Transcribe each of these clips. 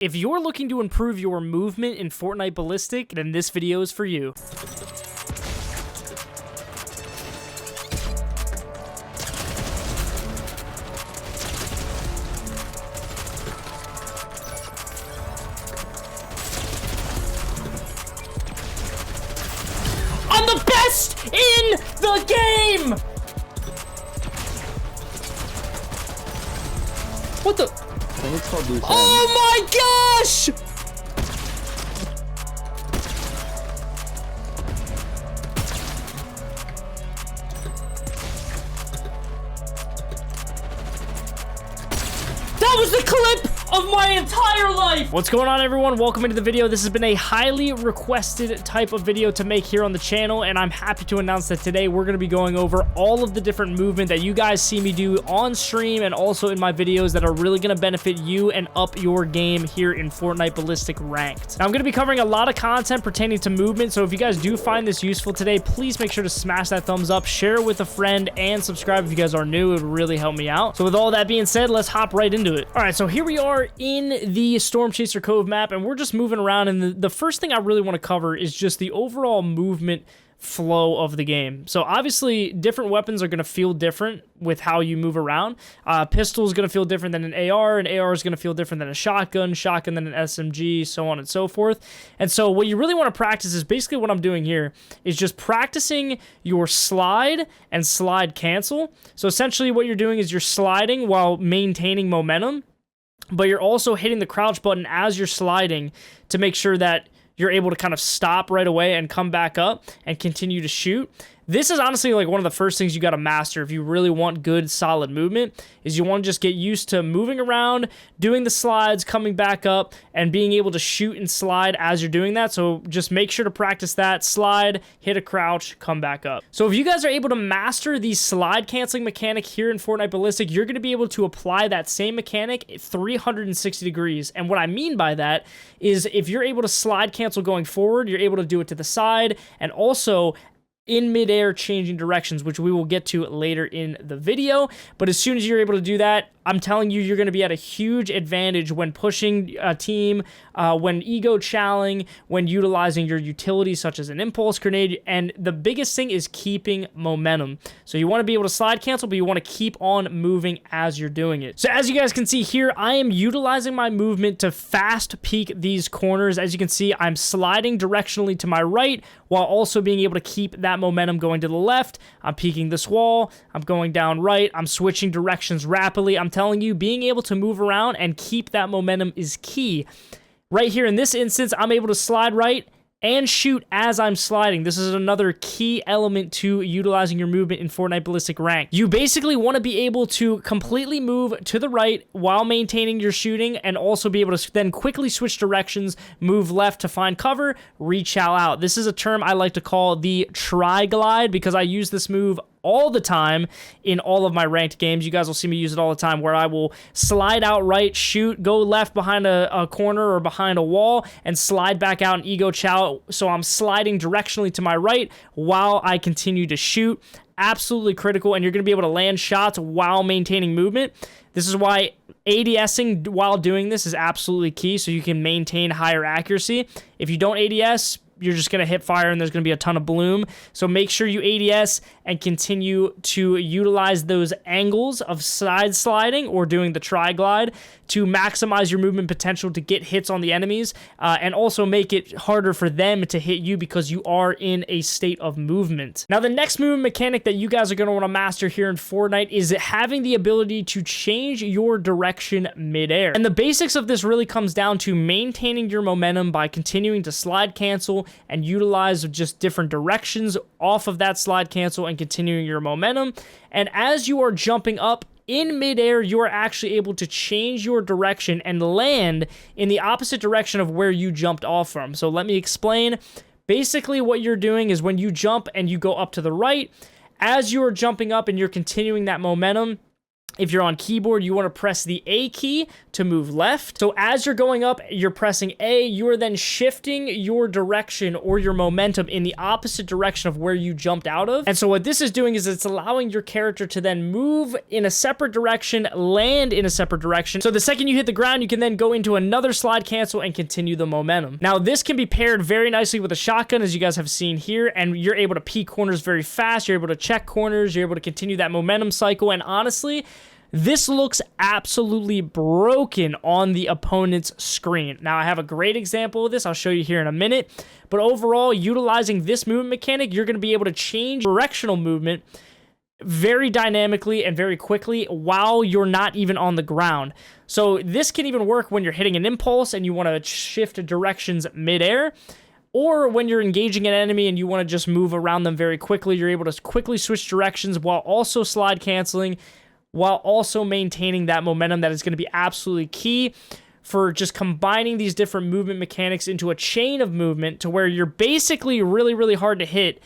If you're looking to improve your movement in Fortnite Ballistic, then this video is for you. I'm the best in the game! What the? Oh my gosh! That was the clip of my entire life! What's going on, everyone? Welcome into the video. This has been a highly requested type of video to make here on the channel, and I'm happy to announce that today we're going to be going over all of the different movement that you guys see me do on stream and also in my videos that are really going to benefit you and up your game here in Fortnite Ballistic Ranked. Now, I'm going to be covering a lot of content pertaining to movement, so if you guys do find this useful today, please make sure to smash that thumbs up, share it with a friend, and subscribe if you guys are new. It would really help me out. So with all that being said, let's hop right into it. All right, so here we are in the Storm Chaser Cove map, and we're just moving around, and the first thing I really want to cover is just the overall movement flow of the game. So obviously different weapons are going to feel different with how you move around. Pistol is going to feel different than an AR is going to feel different than a shotgun than an SMG, so on and so forth. And so what you really want to practice is basically what I'm doing here is just practicing your slide and slide cancel. So essentially what you're doing is you're sliding while maintaining momentum, but you're also hitting the crouch button as you're sliding to make sure that you're able to kind of stop right away and come back up and continue to shoot. This is honestly like one of the first things you got to master if you really want good, solid movement, is you want to just get used to moving around, doing the slides, coming back up, and being able to shoot and slide as you're doing that. So just make sure to practice that. Slide, hit a crouch, come back up. So if you guys are able to master the slide canceling mechanic here in Fortnite Ballistic, you're going to be able to apply that same mechanic 360 degrees. And what I mean by that is if you're able to slide cancel going forward, you're able to do it to the side, and also in midair changing directions, which we will get to later in the video. But as soon as you're able to do that, I'm telling you, you're going to be at a huge advantage when pushing a team, when ego challenging, when utilizing your utilities such as an impulse grenade. And the biggest thing is keeping momentum. So you want to be able to slide cancel, but you want to keep on moving as you're doing it. So as you guys can see here, I am utilizing my movement to fast peek these corners. As you can see, I'm sliding directionally to my right while also being able to keep that momentum going to the left. I'm peeking this wall. I'm going down right. I'm switching directions rapidly. I'm telling you, being able to move around and keep that momentum is key. Right here in this instance, I'm able to slide right and shoot as I'm sliding. This is another key element to utilizing your movement in Fortnite Ballistic Ranked. You basically want to be able to completely move to the right while maintaining your shooting, and also be able to then quickly switch directions, move left to find cover, re-chow out. This is a term I like to call the tri-glide, because I use this move all the time in all of my ranked games. You guys will see me use it all the time, where I will slide out right, shoot, go left behind a corner or behind a wall, and slide back out and ego chow. So I'm sliding directionally to my right while I continue to shoot. Absolutely critical, and you're going to be able to land shots while maintaining movement. This is why ADSing while doing this is absolutely key, so you can maintain higher accuracy. If you don't ADS, you're just going to hit fire and there's going to be a ton of bloom. So make sure you ADS and continue to utilize those angles of side sliding or doing the tri-glide to maximize your movement potential to get hits on the enemies, and also make it harder for them to hit you because you are in a state of movement. Now, the next movement mechanic that you guys are going to want to master here in Fortnite is having the ability to change your direction midair. And the basics of this really comes down to maintaining your momentum by continuing to slide cancel and utilize just different directions off of that slide cancel and continuing your momentum. And as you are jumping up in midair, you are actually able to change your direction and land in the opposite direction of where you jumped off from. So let me explain. Basically, what you're doing is when you jump and you go up to the right, as you're jumping up and you're continuing that momentum, If you're on keyboard, you want to press the A key to move left. So as you're going up, you're pressing A, you are then shifting your direction or your momentum in the opposite direction of where you jumped out of. And so what this is doing is it's allowing your character to then move in a separate direction, land in a separate direction. So the second you hit the ground, you can then go into another slide cancel and continue the momentum. Now this can be paired very nicely with a shotgun, as you guys have seen here, and you're able to peek corners very fast. You're able to check corners. You're able to continue that momentum cycle. And honestly, this looks absolutely broken on the opponent's screen. Now, I have a great example of this. I'll show you here in a minute. But overall, utilizing this movement mechanic, you're going to be able to change directional movement very dynamically and very quickly while you're not even on the ground. So this can even work when you're hitting an impulse and you want to shift directions midair. Or when you're engaging an enemy and you want to just move around them very quickly, you're able to quickly switch directions while also slide canceling, while also maintaining that momentum that is going to be absolutely key for just combining these different movement mechanics into a chain of movement to where you're basically really, really hard to hit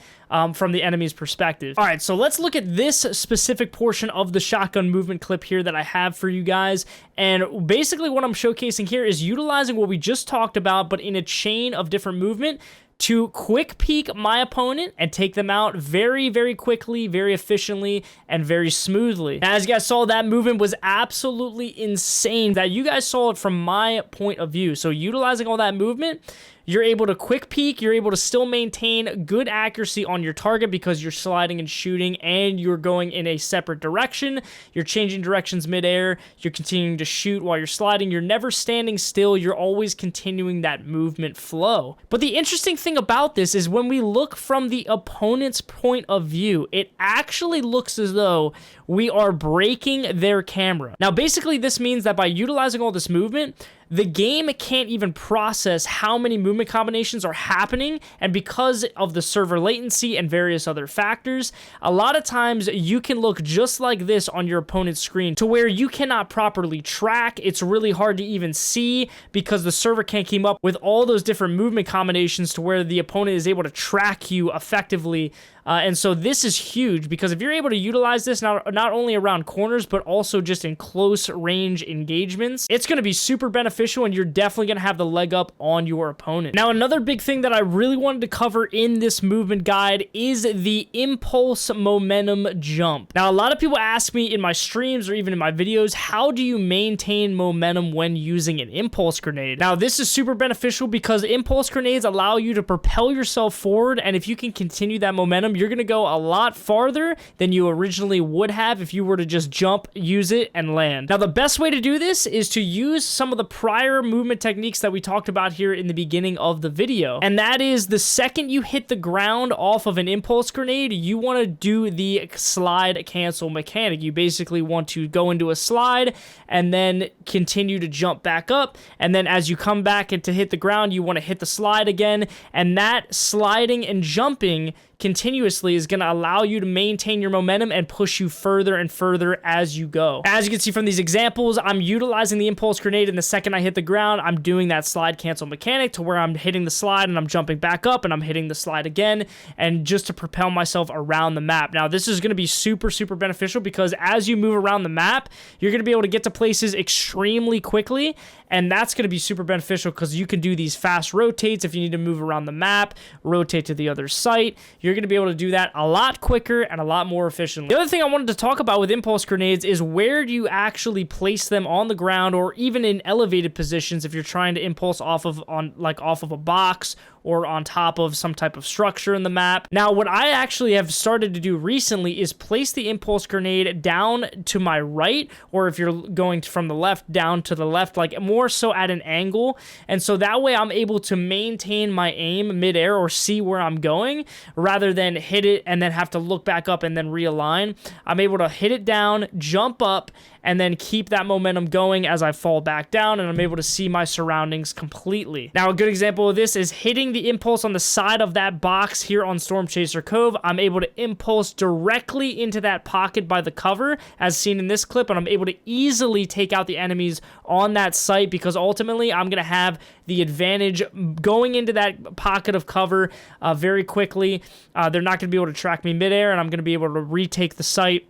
from the enemy's perspective. All right, so let's look at this specific portion of the shotgun movement clip here that I have for you guys. And basically what I'm showcasing here is utilizing what we just talked about, but in a chain of different movement to quick peek my opponent and take them out very, very quickly, very efficiently, and very smoothly. Now, as you guys saw, that movement was absolutely insane. That you guys saw it from my point of view. So utilizing all that movement, you're able to quick peek, you're able to still maintain good accuracy on your target because you're sliding and shooting and you're going in a separate direction. You're changing directions midair, you're continuing to shoot while you're sliding, you're never standing still, you're always continuing that movement flow. But the interesting thing about this is when we look from the opponent's point of view, it actually looks as though we are breaking their camera. Now, basically, this means that by utilizing all this movement, the game can't even process how many movement combinations are happening, and because of the server latency and various other factors, a lot of times you can look just like this on your opponent's screen to where you cannot properly track. It's really hard to even see because the server can't keep up with all those different movement combinations to where the opponent is able to track you effectively. And so this is huge because if you're able to utilize this not only around corners, but also just in close range engagements, it's going to be super beneficial and you're definitely going to have the leg up on your opponent. Now, another big thing that I really wanted to cover in this movement guide is the impulse momentum jump. Now, a lot of people ask me in my streams or even in my videos, how do you maintain momentum when using an impulse grenade? Now, this is super beneficial because impulse grenades allow you to propel yourself forward, and if you can continue that momentum, you're going to go a lot farther than you originally would have if you were to just jump, use it, and land. Now, the best way to do this is to use some of the prior movement techniques that we talked about here in the beginning of the video. And that is the second you hit the ground off of an impulse grenade, you want to do the slide cancel mechanic. You basically want to go into a slide and then continue to jump back up. And then as you come back and to hit the ground, you want to hit the slide again. And that sliding and jumping continuously is going to allow you to maintain your momentum and push you further and further as you go. As you can see from these examples, I'm utilizing the impulse grenade, and the second I hit the ground, I'm doing that slide cancel mechanic to where I'm hitting the slide and I'm jumping back up and I'm hitting the slide again, and just to propel myself around the map. Now, this is going to be super, super beneficial because as you move around the map, you're going to be able to get to places extremely quickly, and that's going to be super beneficial because you can do these fast rotates if you need to move around the map, rotate to the other site. You're going to be able to do that a lot quicker and a lot more efficiently. The other thing I wanted to talk about with impulse grenades is where do you actually place them on the ground or even in elevated positions if you're trying to impulse off of a box or on top of some type of structure in the map. Now, what I actually have started to do recently is place the impulse grenade down to my right, or if you're going from the left down to the left, like more so at an angle. And so that way I'm able to maintain my aim midair or see where I'm going rather than hit it and then have to look back up and then realign. I'm able to hit it down, jump up, and then keep that momentum going as I fall back down, and I'm able to see my surroundings completely. Now, a good example of this is hitting the impulse on the side of that box here on Storm Chaser Cove. I'm able to impulse directly into that pocket by the cover, as seen in this clip, and I'm able to easily take out the enemies on that site because ultimately I'm going to have the advantage going into that pocket of cover very quickly. They're not going to be able to track me midair, and I'm going to be able to retake the site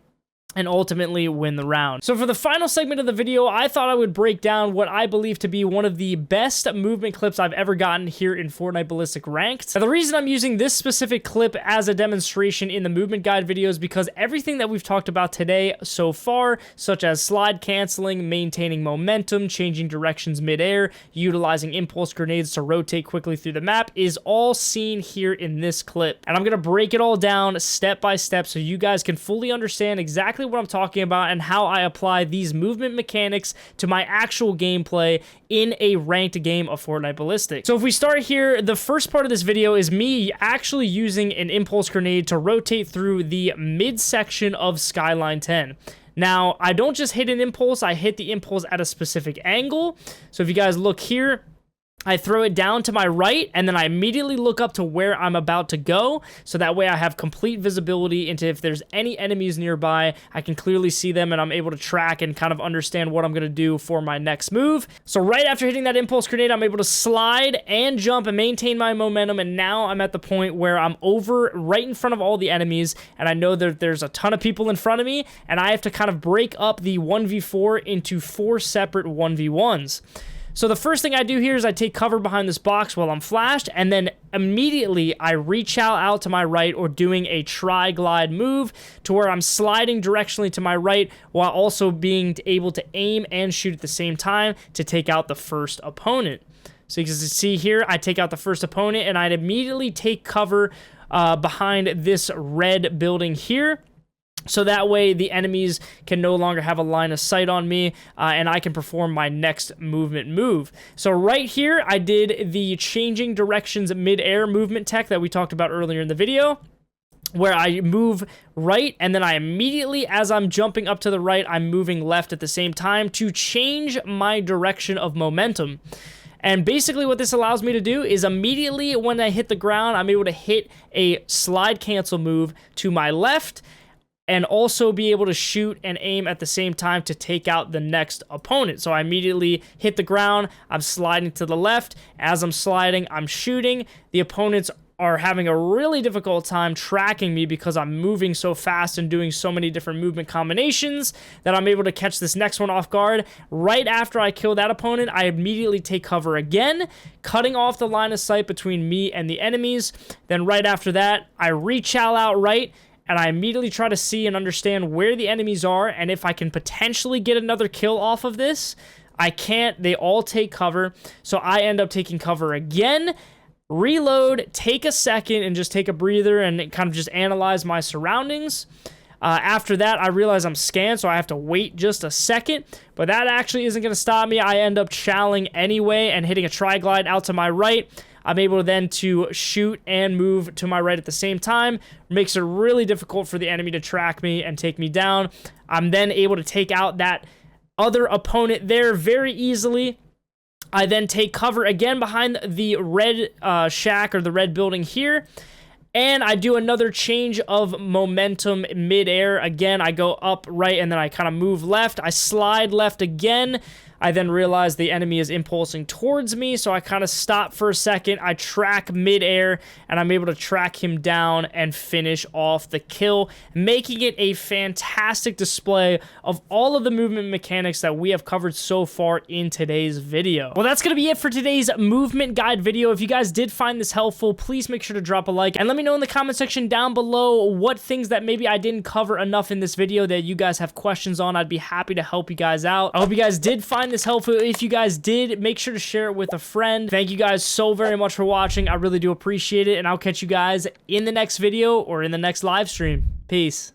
and ultimately win the round. So for the final segment of the video, I thought I would break down what I believe to be one of the best movement clips I've ever gotten here in Fortnite Ballistic Ranked. Now, the reason I'm using this specific clip as a demonstration in the movement guide video is because everything that we've talked about today so far, such as slide canceling, maintaining momentum, changing directions midair, utilizing impulse grenades to rotate quickly through the map, is all seen here in this clip. And I'm going to break it all down step by step so you guys can fully understand exactly what I'm talking about and how I apply these movement mechanics to my actual gameplay in a ranked game of Fortnite Ballistic. So if we start here, the first part of this video is me actually using an impulse grenade to rotate through the midsection of Skyline 10. Now, I don't just hit an impulse, I hit the impulse at a specific angle. So if you guys look here, I throw it down to my right, and then I immediately look up to where I'm about to go, so that way I have complete visibility into if there's any enemies nearby. I can clearly see them, and I'm able to track and kind of understand what I'm going to do for my next move. So right after hitting that impulse grenade, I'm able to slide and jump and maintain my momentum, and now I'm at the point where I'm over right in front of all the enemies, and I know that there's a ton of people in front of me, and I have to kind of break up the 1v4 into 4 separate 1v1s. So the first thing I do here is I take cover behind this box while I'm flashed, and then immediately I reach out to my right, or doing a tri-glide move to where I'm sliding directionally to my right while also being able to aim and shoot at the same time to take out the first opponent. So you can see here, I take out the first opponent, and I'd immediately take cover behind this red building here. So that way the enemies can no longer have a line of sight on me, and I can perform my next movement move. So right here, I did the changing directions mid-air movement tech that we talked about earlier in the video, where I move right, and then I immediately, as I'm jumping up to the right, I'm moving left at the same time to change my direction of momentum. And basically what this allows me to do is immediately when I hit the ground, I'm able to hit a slide cancel move to my left, and also be able to shoot and aim at the same time to take out the next opponent. So I immediately hit the ground, I'm sliding to the left. As I'm sliding, I'm shooting. The opponents are having a really difficult time tracking me because I'm moving so fast and doing so many different movement combinations that I'm able to catch this next one off guard. Right after I kill that opponent, I immediately take cover again, cutting off the line of sight between me and the enemies. Then right after that, I reach out right, and I immediately try to see and understand where the enemies are, and if I can potentially get another kill off of this. I can't. They all take cover, so I end up taking cover again, reload, take a second, and just take a breather and kind of just analyze my surroundings. After that, I realize I'm scanned, so I have to wait just a second, but that actually isn't going to stop me. I end up challing anyway and hitting a tri-glide out to my right. I'm able then to shoot and move to my right at the same time. Makes it really difficult for the enemy to track me and take me down. I'm then able to take out that other opponent there very easily. I then take cover again behind the red shack, or the red building here. And I do another change of momentum midair. Again, I go up right, and then I kind of move left. I slide left again. I then realize the enemy is impulsing towards me, so I kind of stop for a second. I track midair, and I'm able to track him down and finish off the kill, making it a fantastic display of all of the movement mechanics that we have covered so far in today's video. Well, that's going to be it for today's movement guide video. If you guys did find this helpful, please make sure to drop a like, and let me know in the comment section down below what things that maybe I didn't cover enough in this video that you guys have questions on. I'd be happy to help you guys out. I hope you guys did find this helpful. If you guys did, make sure to share it with a friend. Thank you guys so very much for watching. I really do appreciate it, and I'll catch you guys in the next video or in the next live stream. Peace.